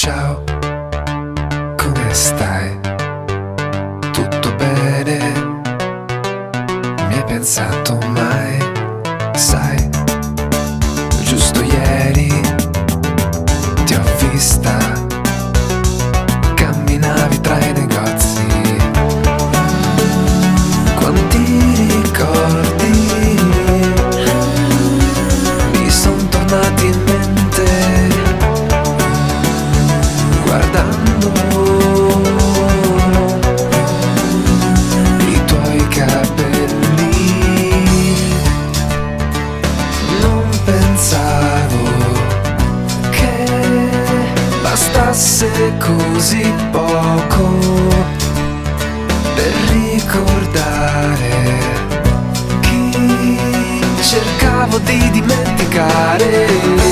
Ciao, come stai? Tutto bene? Mi hai pensato mai? Sai, giusto ieri ti ho vista, camminavi tra i negozi. Quanti ricordi mi son tornati in mente guardando i tuoi capelli. Non pensavo che bastasse così poco per ricordare chi cercavo di dimenticare.